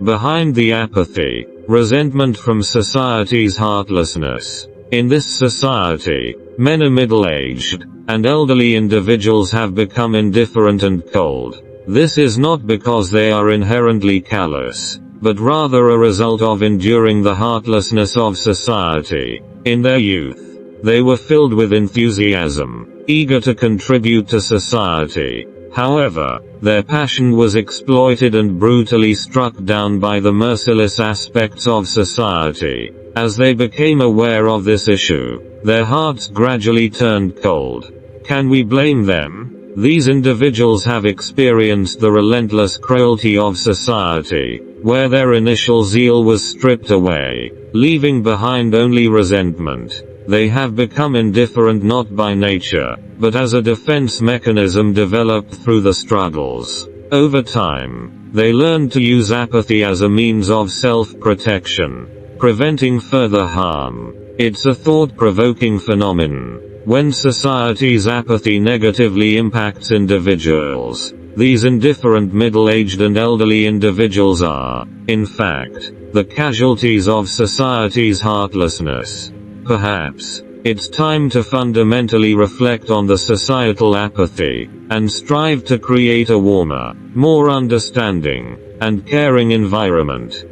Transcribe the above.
Behind the apathy, resentment from society's heartlessness. In this society, men are middle-aged, and elderly individuals have become indifferent and cold. This is not because they are inherently callous, but rather a result of enduring the heartlessness of society. In their youth, they were filled with enthusiasm, eager to contribute to society. However, their passion was exploited and brutally struck down by the merciless aspects of society. As they became aware of this issue, their hearts gradually turned cold. Can we blame them? These individuals have experienced the relentless cruelty of society, where their initial zeal was stripped away, leaving behind only resentment. They have become indifferent not by nature, but as a defense mechanism developed through the struggles. Over time, they learned to use apathy as a means of self-protection, preventing further harm. It's a thought-provoking phenomenon. When society's apathy negatively impacts individuals, these indifferent middle-aged and elderly individuals are, in fact, the casualties of society's heartlessness. Perhaps, it's time to fundamentally reflect on the societal apathy, and strive to create a warmer, more understanding, and caring environment.